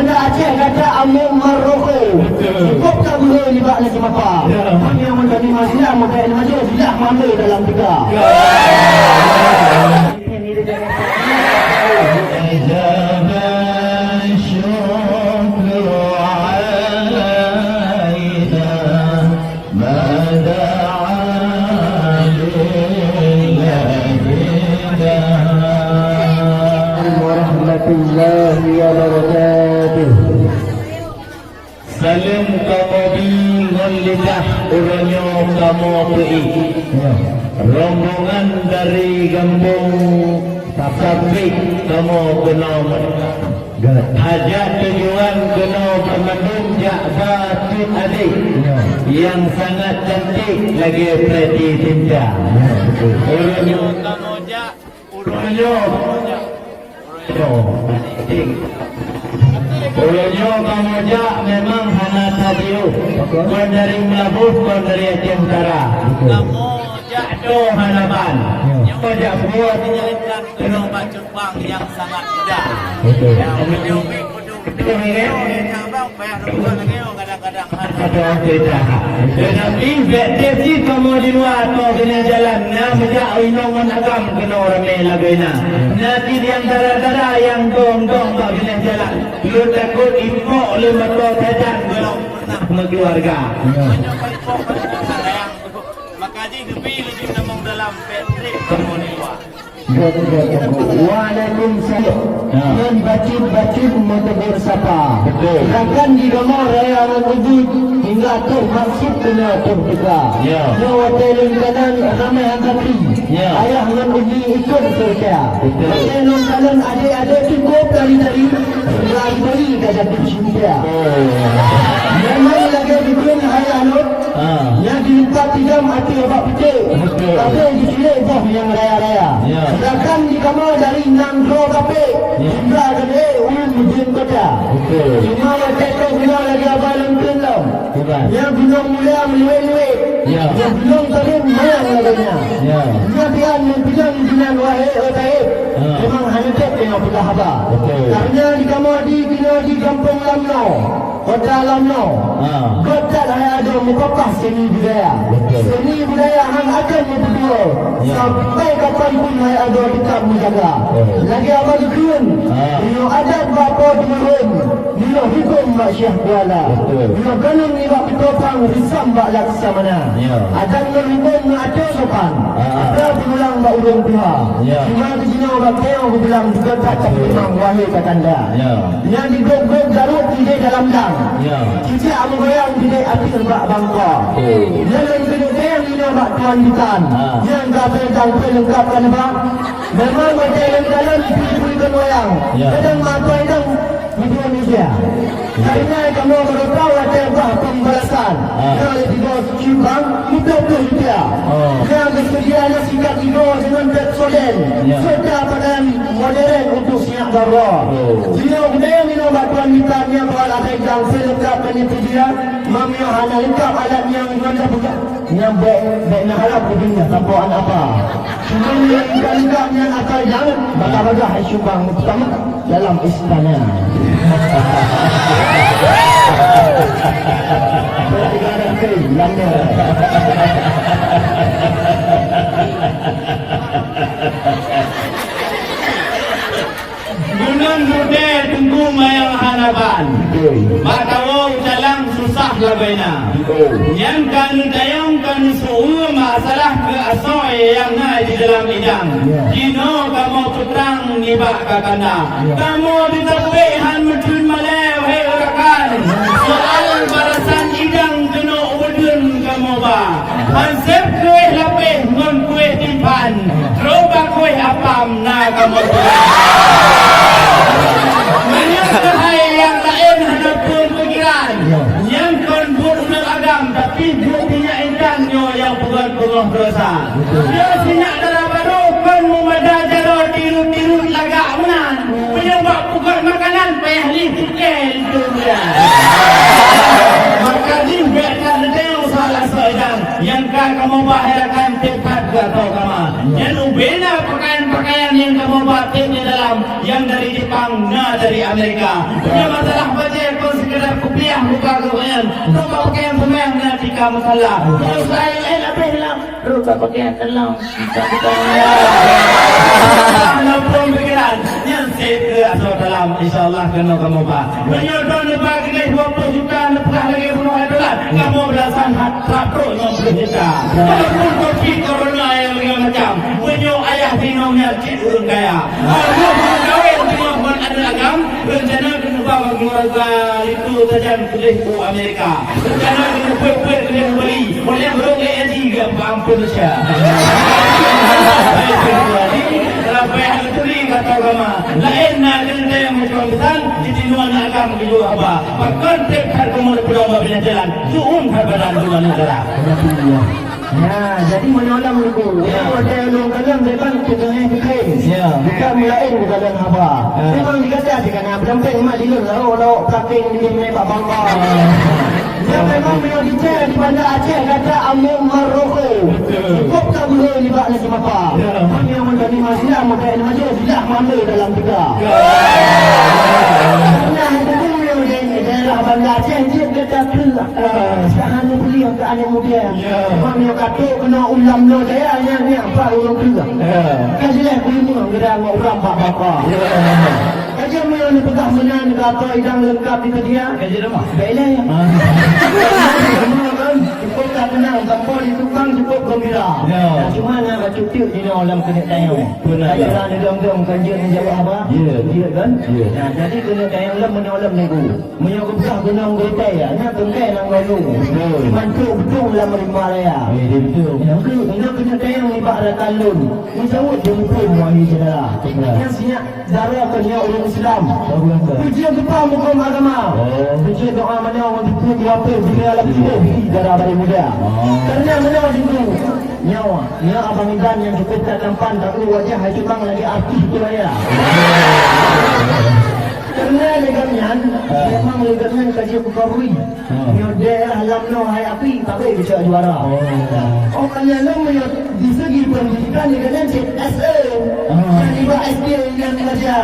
Banda Aceh kata Amum Maroko. Cukup tak boleh libak lagi apa? Kami yang menjadi masalah maka majlis tidak mana dalam tiga. Warahmatullahi wabarakatuh. Salam kamu bingung lidah urunyo kamu pui. Rombongan dari Gambung Sapik kamu kena hajat tujuan kena bermenunjak batu adik yang sangat cantik lagi pretty cinta. Urunyo kamu jak urunyo Ulunyo kamu jak memang hana tadiu. Kau dari Melabuh, kau dari Aceh Utara. Kamu jak do hanapan. Kau jak buat menyalipkan kedua bacun bang yang sangat mudah. Yang menyumbing kadang-kadang ada tidak. Tetapi deteksi kamu di luar kau kena jalan. Nak menjak inongan agam kena orang lain lagina. Nanti di antara-antara yang dong-dong kau kena jalan. Lu takut impok oleh mata tajam belum pernah keluarga. Maka di gebi lebih namang dalam petrik kamu di luar. Waalaikumsalam. Dan bacin-bacin mentegur sapa. Bahkan di gambar raya wujud hingga tur maksud kena tur kita. Nyawa telung kanan ramai hanggapi. Ayah dengan uji ikut surga. Telung kanan adik-adik cukup dari beri kata bercinta. Memang lagi bikin ayah lot. Yang dilimpat tidak mati abak pecah. Tapi di sini boh yang raya-raya. Sedangkan di kamar dari 6 draw kape hingga ke ujung kota. Cuma yang tekok guna lagi abang lengkeng tau. Yang gunung mulia meluai-luai. Yang gunung terim mayang laganya. Yang biar membilang bilang wahai otaib. Memang hanya tek yang pula haba. Karena di kamar di kampung Lamno, kota Lamno. Kota raya ada mukapah seni budaya. Seni budaya hang akan berdua. Sampai kapanpun raya ada tetap menjaga. Lagi apa dukun? Bila adat bapa turun, bila hukum masyarakat kuala, bila kanun ni bak petopang risam bak laksamana. Adat hukum ada sopan. Ada pulang bak urung tuha. Cuma di sini bak teo bilang juga tak memang wahai katanda. Yang digog-gog garut di dalam dang. Cicak amu goyang di api bak bangka. Yang kedua ini bak tuan bukan. Yang kata dan pelengkapkan bak. Memang macam yang dalam diberikan wayang. Kadang mata yang di Indonesia. Karena kamu beritahu ada bah pembalasan. Kalau tiga cimbang, kita berhubungan. Yang kesediaannya sikat tiga dengan bersoden. Sudah pada modern untuk siap darah. Jika budaya minum batuan hitam yang berada yang selengkapkan itu dia. Mami hana lengkap alat yang mana bukan. Yang baik nak harap punya tanpa anak apa. Cuma yang lengkap yang akal jangan. Bagaimana hai syumbang pertama dalam istana. Pertigaan ke lama. Gunung Bude tunggu mayang hanapan. Matawau jalan susah labena. Yang kan dayang kan suhu masalah ke asoy yang ada di dalam idang. Jino kamu putrang nibak kakana. Kamu ditapuihan mudun malew hei rakan. Soal barasan idang kena udun kamu ba. Hansep kue lapeh ngon kue timpan. Roba kue apam na kamu. Banyak kerhai yang lain hadapun pikiran. Yang konbur ng agam tapi buktinya intanyo yang bukan dosa. Dia sinyak dalam baru kon memadajaro tiru-tiru lagak menan. Penyebab bukan makanan payah lihat dunia. Maka lihat kadang salah seorang yang kamu bahaykan tempat atau kamu. Yang ubena pakaian yang kamu batin di dalam yang dari Jepang, na dari Amerika. Punya masalah bajet pun sekedar kopiah buka kemudian. Lupa pakaian pemain dan tika masalah. Kalau saya lebih lah. Lupa pakaian telang. Kita pun pikiran. Yang saya asal dalam. InsyaAllah kena kamu pak. Menyodon lepas kita 20 juta. Lepas lagi penuh adalah. Kamu belasan hat. 150 juta. Walaupun kopi corona yang macam. Punya ayah tinongnya cik urun kaya. Kawin tengok pun ada agam. Rencana kena bawa keluarga itu saja boleh ke Amerika. Rencana kena buat kena beli. Boleh beroleh haji ke ampun Malaysia. Kalau payah tuli kata agama. Lain nak kena yang macam besar. Di tinuan agama ke juga apa. Bahkan tekad kamu pulau bila jalan. Suun harbadan dua negara. Ya, jadi menyolam dulu. Kalau ada ulung kalam depan kita yang kekeh. Bukan mulain ke dalam haba. Memang dikata kan berempeng mak di luar lauk praktik di menepak bangga. Ya memang memang dicek di bandar Aceh kata amuk maroko. Cukup tak boleh ni bak lagi apa. Kami yang menjadi masyarakat model macam tidak mana dalam kita. Nah, itu memang daerah bandar Aceh dia kata tu. Sekarang ni beli untuk anak muda. Kami kata kena ulam lo dia ni apa ulam tu. Kasihlah kuih kita mau ulam apa. Kaji memang ni pegang menan kata idang lengkap itu dia. Kaji rumah. Baiklah ya. Cukup tak tenang, tanpa ditukang cukup gembira. Cuma nak baca tiup di dalam kena tayang. Ayah ni dong-dong kerja ni jawab apa? Ya kan? Jadi kena tayang lem menolong nego. Menyokong besar gunung getai ya. Nak tengkai nang lalu. Mantuk betul lah merimah raya. Betul. Yang kena tayang ni bak ada talun. Ni sawut jemput wahai saudara. Yang siap darah kena orang Islam. Pujian depan muka agama. Pujian doa mana orang dipuji apa bila alam kita darah dari muda. Kerana mana itu nyawa. Ya abang Idan yang cukup tak tampan tak perlu wajah haji bang lagi artis itu ya. Kerana legamnya memang legamnya kaji kubarui. Yo daerah lamno hai api tak boleh bisa juara. Oh kalian lo di segi pendidikan legamnya CSE. Iba SD yang kerja.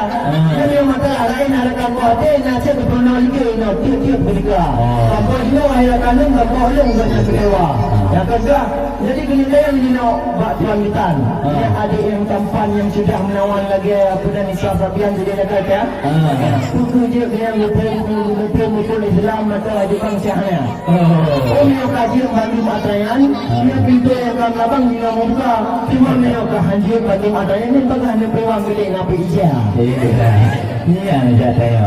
Jadi mata lain ada kabupaten nasi berpenolike no tiap berika. Kabupaten hai kalung kabupaten banyak sewa. Yang kedua jadi kita yang dino bak pamitan. Ada yang tampan yang sudah menawan lagi apa dan Islam Sabian jadi dekat ya. Suku je yang betul Islam atau Jepang siahnya. Ini kaji bagi matrayan. Ini pintu yang abang dino muka. Cuma neo kahanjir bagi matrayan ini bagai hanya peluang milik ngapi ija. Ini yang saya.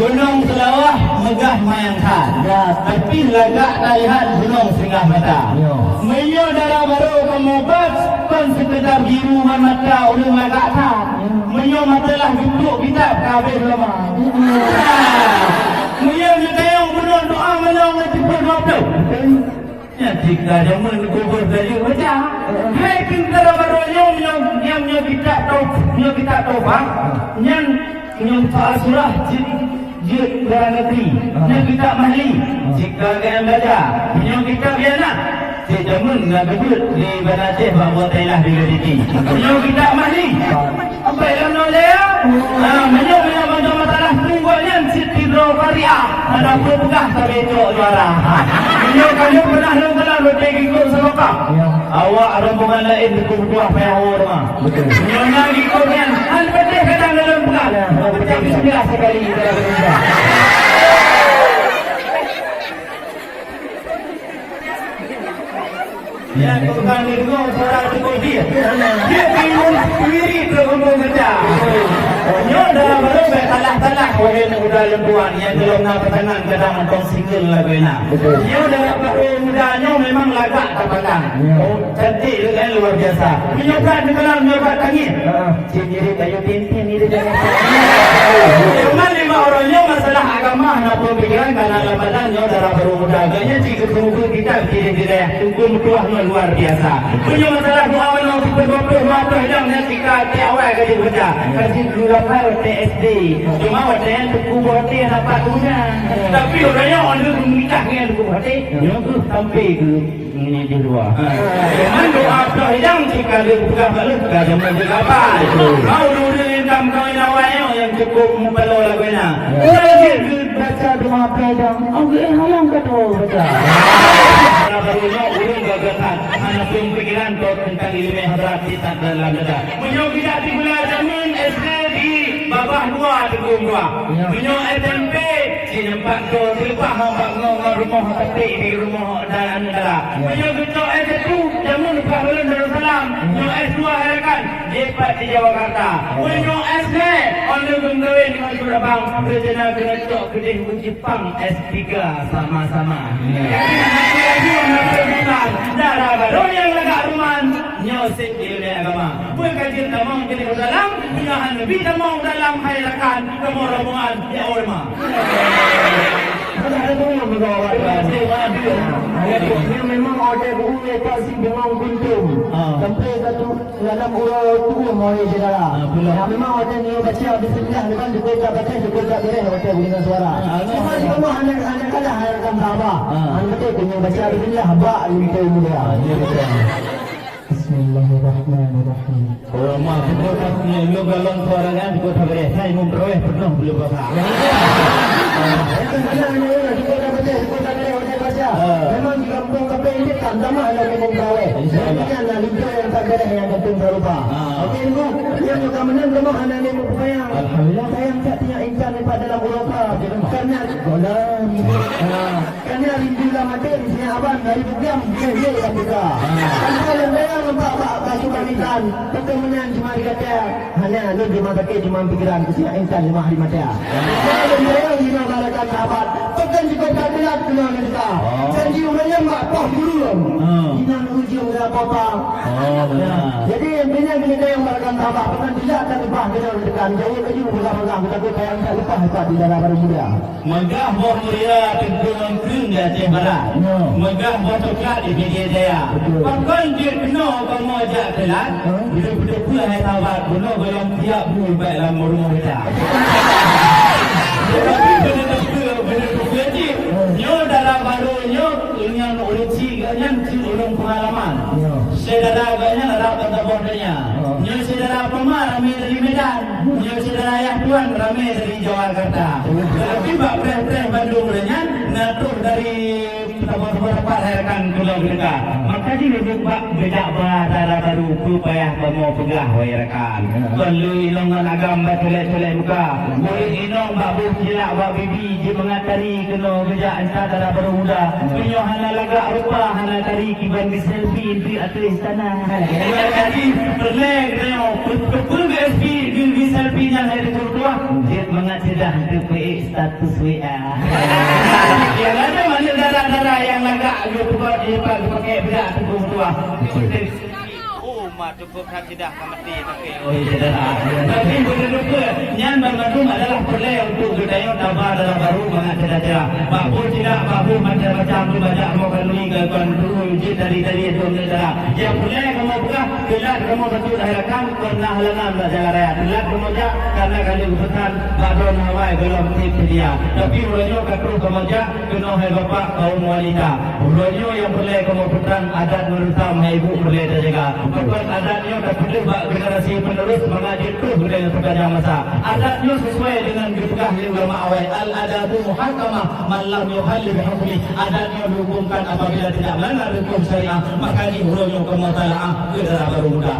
Gunung Selawah megah mayangkan. Tapi lagak lihat gunung singgah mata. Menyo darah baru kemobat kan sekedar biru mata ulung lagak tak. Menyo matalah duduk kitab kabeh lama. Menyo ditayang gunung doa menang cepet waktu. Ya jika dia menggubur dari wajah. Hai kita baru yang kita tahu bang. Yang surah jid dalam negeri. Yang kita mahli. Jika kalian belajar. Yang kita biarlah. Sejamun nak duduk di Banaceh bahawa Thailand di Gaditi. Yang kita mahli. Apa yang nak dia? Menyok macam masalah tungguannya. Siti Drogaria. Ada pegah tapi itu juara. Menyok kalian pernah dengar berdekat ikut sebab awak rombongan lain berkumpul apa yang awak dengar. Menyok nak ikutnya. Al-Fatih kadang dalam pegah. Bismillah sekali kita berjumpa. Ya, bukan itu orang itu dia. Dia ingin sendiri terhubung kerja. Nyo dah baru bertalah-talah wahai muda lembuan yang belum nak pasangan kadang mentong single lagu enak. Nyo dah baru mudanya memang lagak terpandang. Cantik dengan luar biasa. Menyokat dengan menyokat tangis. Sendiri kayu tintin ini dengan. Cuma 5 orangnya masalah agama nak pemikiran karena Ramadan nyo dah baru muda. Agaknya jika tunggu kita kira-kira tunggu mutuah luar biasa. Punya masalah doa menang berapa yang ketika awal kerja kerja. Kerja apa TSD. Cuma waktunya kubur hati dapat punya. Tapi orangnya orang menikah dengan kubur hati. Dia tu sampai ke ini di luar. Cuma doa yang jika dia buka balut, dia menjaga apa? Kau dulu rekan dah. Menyo kita di bulan Jamin SD di bawah 2 Tegung 2. Menyo SMP di tempat tu lepas hamba rumah ketik di rumah dan dah. Menyo kita S1 Jamin Pak Ulun Darussalam. Menyo S2 rekan di Pak di Jakarta. Menyo S3 oleh Genggawen dengan Surabang berencana kena tok kedai Jepang S3 sama-sama. Darah baru yang legak ruman nyosip di dunia agama. Berkajian tamang kini dalam pilihan lebih tamang dalam hayrakan kemoromongan ya ulama. Ada pun yang bergawat. Dia memang ada buku kasih dengan kuntum. Sampai satu dalam urut tu mau dia. Memang ada ni baca bismillah depan juga baca juga tak boleh baca dengan suara. Cuma jika mau anak kalah hayrakan bawah. Anak tu kena baca bismillah haba untuk mulia. Bismillahirrahmanirrahim. Oh, mak betul tak ni lu galon suara kan juga tak boleh. Saya memperoleh penuh belum baca. Memang di kampung kampung ini tak sama ada memang gawe. Ini kan lincah yang tak ada yang ketung berupa. Okey ni yang juga menang memang ada ni upaya. Alhamdulillah saya tak punya insan daripada dalam Eropah. Kerana golan. Kerana rindulah mati di sini abang dari Bugam dia yang buka. Kalau dia nampak pasukan insan, pertemuan cuma dikata hanya lu cuma pakai cuma pikiran kesian insan cuma hari mati. Kalau dia lima balakan sahabat, pekan juga tak berat kena kita. Janji umurnya mak poh dulu. Jangan uji umur apa-apa. Jadi intinya kita yang balakan sahabat, pekan tidak akan lepas kita dekat. Jadi kerja bersama-sama kita kita yang tak lepas hebat di dalam baru mulia. Megah buah mulia tentuan kering di Aceh Barat. Megah buah coklat di Media Jaya. Pakai dia kena kamu ajak kelas. Bila-bila pula hai sahabat, benar belum tiap pun baiklah rumah kita. Tetapi benda-benda je. Nyo dalam baru nyo yang urusi yang ulung pengalaman. Saudara agaknya darah kata bordenya. Nyo saudara Pemar ramai dari Medan. Nyo saudara Ayah Tuan ramai dari Jakarta. Tapi bak preh-preh Bandung renyan ngatur dari tempat-tempat rekan pulau mereka. Maka di lebih bak beda darah baru supaya kamu pegah wahai rekan. Perlu ilongan agam batulai-tulai muka. Boleh inong babu jelak bak bibi je mengatari kena bejak entah darah baru muda. Penyo hana lagak rupa hana tari kiban di selfie di atas istana. Jadi perlek reo perlu selfie di selfie yang ada di tua. Dia mengacedah ke PA status WA. Yang ada mana darah-darah yang lagak lu buat dia pakai bejak tubuh tua. Mak cukup hati dah mati tapi tapi betul-betul yang bergantung adalah perlu untuk budaya tambah dalam baru mengajar-ajar babu tidak babu macam-macam tu banyak mau kalui gangguan dulu uji dari itu negara yang perlu kamu buka kelas kamu betul daerahkan pernah halangan jalan raya kelas kamu jak karena kali urusan badon Hawaii belum tip dia tapi ulunyo katru kamu jak kena hai bapak kaum wanita ulunyo yang perlu kamu putan adat merutam hai ibu perlu jaga adatnya terpilih generasi penerus mengaji terus budaya sepanjang masa. Adatnya sesuai dengan dipegah ulama awal. Al-adatu muhakamah man lam yuhalli bihukmi. Adatnya dihukumkan apabila tidak melanggar hukum syariah maka dihurunyo ke mutalaah ke dalam baru muda.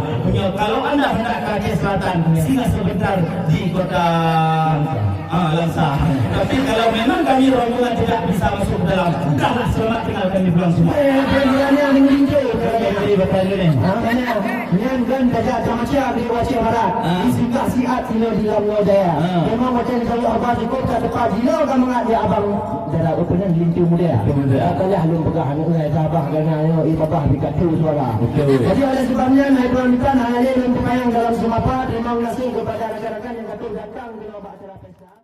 Kalau anda hendak ke Aceh Selatan singgah sebentar di kota Langsa. Tapi kalau memang kami rombongan tidak bisa masuk ke dalam, sudahlah selamat tinggal kami pulang semua. Dia menginjil. Jadi betul ni. Yang kan pada macam di Aceh Barat. Disingkat siat sila di dalam daya. Memang macam kalau abang di kota dekat sila kan mengajar abang dalam openan lintu mulia. Kalau belum pegang saya sahabat kerana ibabah dikatu suara. Jadi oleh sebabnya naik permintaan hanya belum pengayang dalam semapa terima kasih kepada rakan-rakan yang datang di lobak acara pesta.